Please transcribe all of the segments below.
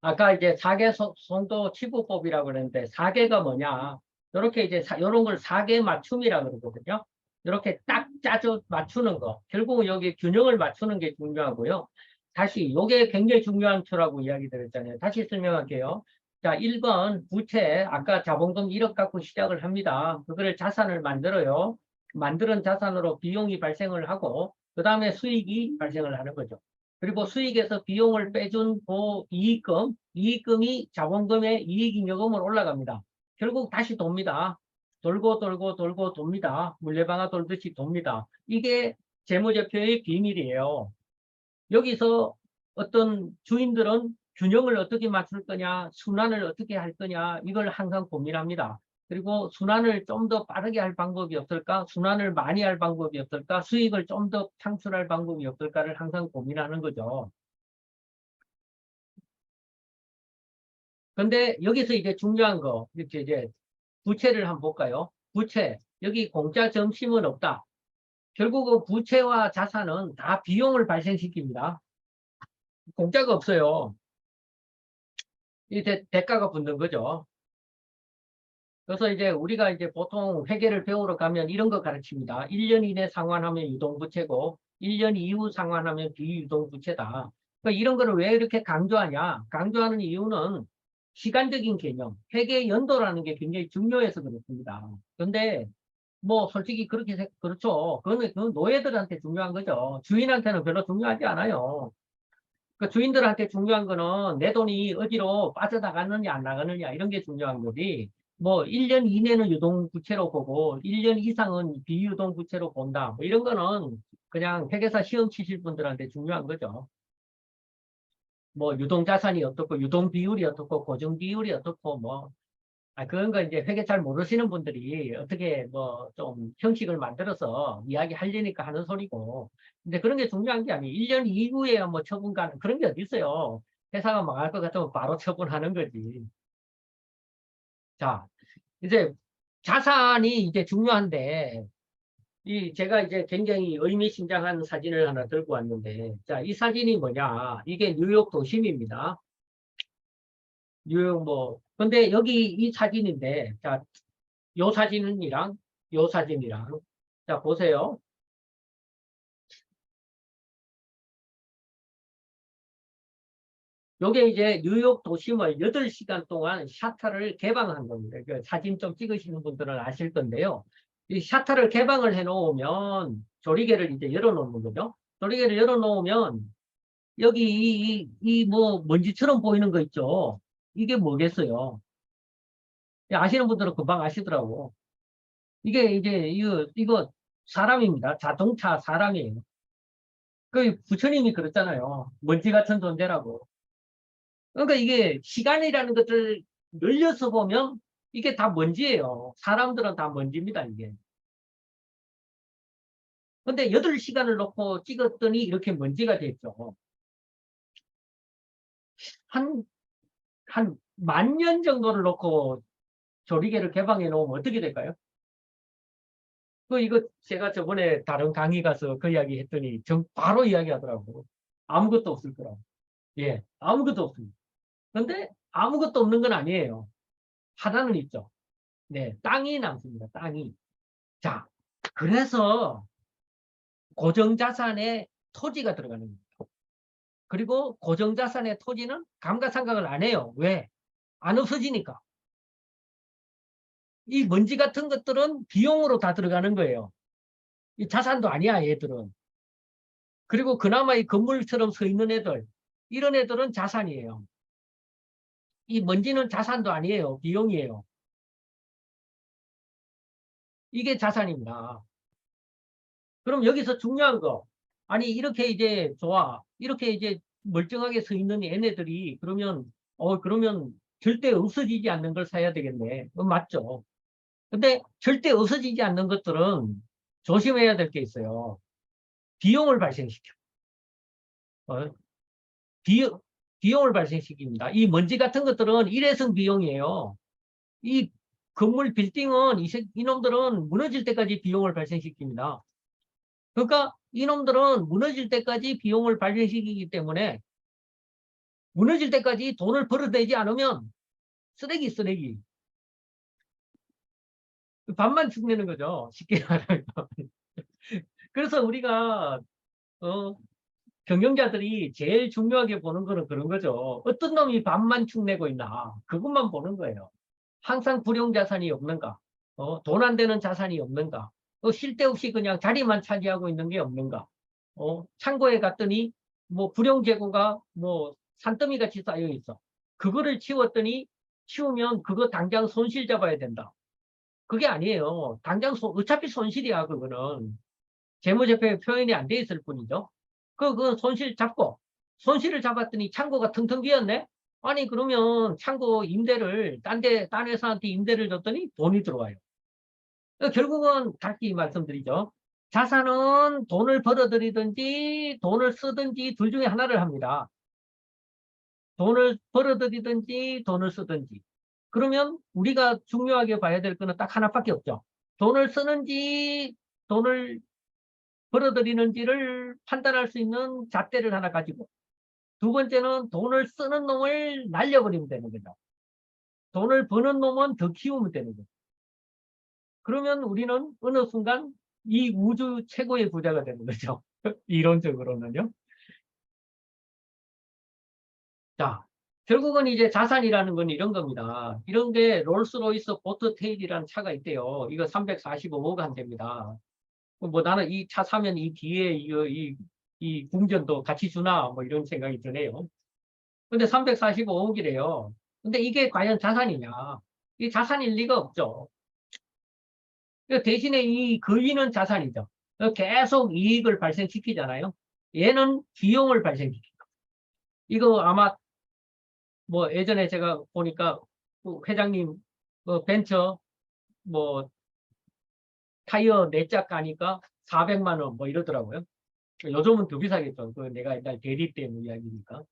아까 이제 사계 송도 치부법이라고 그랬는데 사계가 뭐냐? 이렇게 이제 이런 걸 사계 맞춤이라고 그러거든요. 이렇게 딱 짜져 맞추는 거. 결국은 여기 균형을 맞추는 게 중요하고요. 다시 이게 굉장히 중요한 표라고 이야기 드렸잖아요. 다시 설명할게요. 자, 1번 부채 아까 자본금 1억 갖고 시작을 합니다. 그거를 자산을 만들어요. 만드는 자산으로 비용이 발생을 하고 그 다음에 수익이 발생을 하는 거죠. 그리고 수익에서 비용을 빼준 그 이익금이 자본금의 이익잉여금으로 올라갑니다. 결국 다시 돕니다. 돌고 돌고 돌고 돕니다. 물레방아 돌듯이 돕니다. 이게 재무제표의 비밀이에요. 여기서 어떤 주인들은 균형을 어떻게 맞출 거냐, 순환을 어떻게 할 거냐, 이걸 항상 고민합니다. 그리고 순환을 좀 더 빠르게 할 방법이 없을까? 순환을 많이 할 방법이 없을까? 수익을 좀 더 창출할 방법이 없을까를 항상 고민하는 거죠. 근데 여기서 이제 중요한 거, 이렇게 이제 부채를 한번 볼까요? 부채. 여기 공짜 점심은 없다. 결국은 부채와 자산은 다 비용을 발생시킵니다. 공짜가 없어요. 이 대가가 붙는 거죠. 그래서 이제 우리가 이제 보통 회계를 배우러 가면 이런 거 가르칩니다. 1년 이내 상환하면 유동부채고 1년 이후 상환하면 비유동부채다. 그러니까 이런 거를 왜 이렇게 강조하냐? 강조하는 이유는 시간적인 개념, 회계 연도라는 게 굉장히 중요해서 그렇습니다. 그런데 뭐 솔직히 그렇게 그렇죠. 그건 노예들한테 중요한 거죠. 주인한테는 별로 중요하지 않아요. 그 주인들한테 중요한 거는 내 돈이 어디로 빠져나가느냐 안 나가느냐 이런 게 중요한 거지. 뭐 1년 이내는 유동부채로 보고 1년 이상은 비유동부채로 본다. 뭐 이런 거는 그냥 회계사 시험 치실 분들한테 중요한 거죠. 뭐 유동자산이 어떻고 유동비율이 어떻고 고정비율이 어떻고 뭐 그런 거 이제 회계 잘 모르시는 분들이 어떻게 뭐 좀 형식을 만들어서 이야기 하려니까 하는 소리고. 근데 그런 게 중요한 게 아니에요. 1년 이후에 뭐 처분 가는 그런 게 어디 있어요. 회사가 망할 것 같으면 바로 처분하는 거지. 자, 이제 자산이 이제 중요한데, 제가 이제 굉장히 의미심장한 사진을 하나 들고 왔는데, 자, 이 사진이 뭐냐. 이게 뉴욕 도심입니다. 뉴욕 뭐, 근데 여기 이 사진인데, 자, 요 사진이랑 요 사진이랑 자 보세요. 요게 이제 뉴욕 도심을 8시간 동안 샤터를 개방한 겁니다. 그 사진 좀 찍으시는 분들은 아실 건데요. 이 샤터를 개방을 해 놓으면 조리개를 이제 열어 놓는 거죠. 조리개를 열어 놓으면 여기 이 뭐 먼지처럼 보이는 거 있죠. 이게 뭐겠어요? 아시는 분들은 금방 아시더라고. 이게 이제 이거 사람입니다. 자동차 사람이에요. 그 부처님이 그랬잖아요. 먼지 같은 존재라고. 그러니까 이게 시간이라는 것을 늘려서 보면 이게 다 먼지예요. 사람들은 다 먼지입니다, 이게. 근데 8시간을 놓고 찍었더니 이렇게 먼지가 됐죠. 한, 한 10,000년 정도를 놓고 조리개를 개방해 놓으면 어떻게 될까요? 이거 제가 저번에 다른 강의 가서 그 이야기 했더니 바로 이야기 하더라고. 아무것도 없을 거라고. 예, 아무것도 없습니다. 근데 아무것도 없는 건 아니에요. 하나는 있죠. 네, 땅이 남습니다. 땅이. 자, 그래서 고정자산에 토지가 들어가는 겁니다. 그리고 고정자산의 토지는 감가상각을 안 해요. 왜? 안 없어지니까. 이 먼지 같은 것들은 비용으로 다 들어가는 거예요. 이 자산도 아니야, 얘들은. 그리고 그나마 이 건물처럼 서 있는 애들, 이런 애들은 자산이에요. 이 먼지는 자산도 아니에요. 비용이에요. 이게 자산입니다. 그럼 여기서 중요한 거. 아니, 이렇게 이제 좋아. 이렇게 이제 멀쩡하게 서 있는 얘네들이 그러면 절대 없어지지 않는 걸 사야 되겠네. 맞죠? 근데 절대 없어지지 않는 것들은 조심해야 될 게 있어요. 비용을 발생시켜. 어? 비, 비용을 발생시킵니다. 이 먼지 같은 것들은 일회성 비용이에요. 이 건물 빌딩은 이놈들은 무너질 때까지 비용을 발생시킵니다. 그러니까 이놈들은 무너질 때까지 비용을 발생시키기 때문에 무너질 때까지 돈을 벌어내지 않으면 쓰레기. 반만 축내는 거죠. 쉽게 말하면. 그래서 우리가 어, 경영자들이 제일 중요하게 보는 거는 그런 거죠. 어떤 놈이 반만 축내고 있나. 그것만 보는 거예요. 항상 불용 자산이 없는가. 돈 안 되는 자산이 없는가. 쉴 데 없이 그냥 자리만 차지하고 있는 게 없는가. 창고에 갔더니 뭐 불용 재고가 뭐 산더미 같이 쌓여 있어. 그거를 치웠더니 치우면 그거 당장 손실 잡아야 된다. 그게 아니에요. 당장 어차피 손실이야, 그거는. 재무제표에 표현이 안 돼 있을 뿐이죠. 그건 손실 잡고, 손실을 잡았더니 창고가 텅텅 비었네? 아니, 그러면 창고 임대를, 딴 회사한테 임대를 줬더니 돈이 들어와요. 결국은 다시 말씀드리죠. 자산은 돈을 벌어들이든지 돈을 쓰든지 둘 중에 하나를 합니다. 돈을 벌어들이든지 돈을 쓰든지. 그러면 우리가 중요하게 봐야 될 거는 딱 하나밖에 없죠. 돈을 쓰는지 돈을 벌어들이는지를 판단할 수 있는 잣대를 하나 가지고, 두 번째는 돈을 쓰는 놈을 날려버리면 되는 거죠. 돈을 버는 놈은 더 키우면 되는 거죠. 그러면 우리는 어느 순간 이 우주 최고의 부자가 되는 거죠. 이론적으로는요. 자, 결국은 이제 자산이라는 건 이런 겁니다. 이런 게 롤스로이스 보트테일이라는 차가 있대요. 이거 345억 한 대입니다. 뭐 나는 이 차 사면 이 뒤에 이 궁전도 같이 주나 뭐 이런 생각이 드네요. 근데 345억이래요. 근데 이게 과연 자산이냐? 이 자산일 리가 없죠. 대신에 이 거위는 자산이죠. 계속 이익을 발생시키잖아요. 얘는 비용을 발생시키죠. 이거 아마 뭐 예전에 제가 보니까 그 회장님 벤처 뭐 타이어 4짝 가니까 400만 원 뭐 이러더라고요. 요즘은 더 비싸겠죠. 그 내가 옛날 대리 때 이야기니까.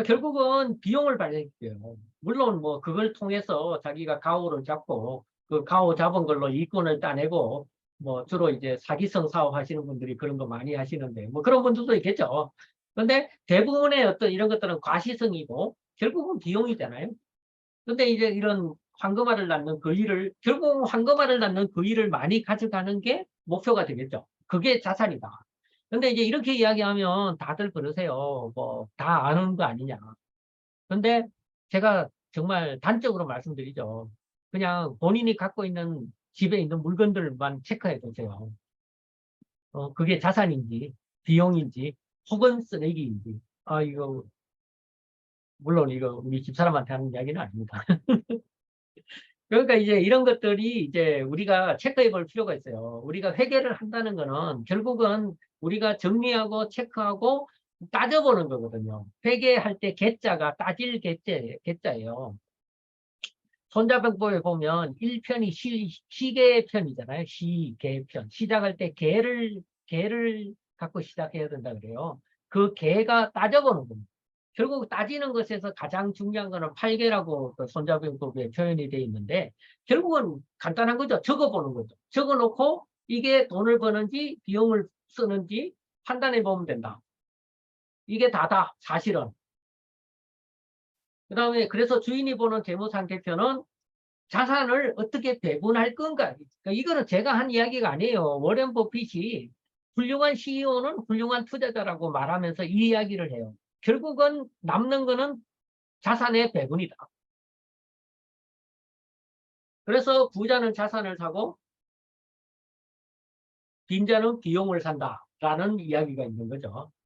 결국은 비용을 발생시켜요. 물론 뭐 그걸 통해서 자기가 가오를 잡고 그 가오 잡은 걸로 이권을 따내고 뭐 주로 이제 사기성 사업 하시는 분들이 그런 거 많이 하시는데 뭐 그런 분들도 있겠죠. 그런데 대부분의 어떤 이런 것들은 과시성이고 결국은 비용이잖아요. 근데 이제 이런 황금알을 낳는 그 일을 결국 황금알을 낳는 그 일을 많이 가져가는 게 목표가 되겠죠. 그게 자산이다. 근데 이제 이렇게 이야기하면 다들 그러세요. 뭐 다 아는 거 아니냐. 근데 제가 정말 단적으로 말씀드리죠. 그냥 본인이 갖고 있는 집에 있는 물건들만 체크해 보세요. 그게 자산인지 비용인지 혹은 쓰레기인지. 아 이거 물론 이거 우리 집사람한테 하는 이야기는 아닙니다. 그러니까 이제 이런 것들이 이제 우리가 체크해 볼 필요가 있어요. 우리가 회계를 한다는 거는 결국은 우리가 정리하고 체크하고 따져보는 거거든요. 회계할 때 계자가 따질 계자예요. 손자병법에 보면 1편이 시계의 편이잖아요. 시계편. 시작할 때 개를 갖고 시작해야 된다 그래요. 그 개가 따져보는 겁니다. 결국 따지는 것에서 가장 중요한 거는 팔계라고 그 손자병법에 표현이 되어 있는데 결국은 간단한 거죠. 적어보는 거죠. 적어놓고 이게 돈을 버는지 비용을 쓰는지 판단해 보면 된다. 이게 다다 사실은. 그 다음에 그래서 주인이 보는 재무상태표는 자산을 어떻게 배분할 건가. 그러니까 이거는 제가 한 이야기가 아니에요. 워렌 버핏이 훌륭한 CEO는 훌륭한 투자자라고 말하면서 이 이야기를 해요. 결국은 남는 거는 자산의 배분이다. 그래서 부자는 자산을 사고 빈자는 비용을 산다라는 이야기가 있는 거죠.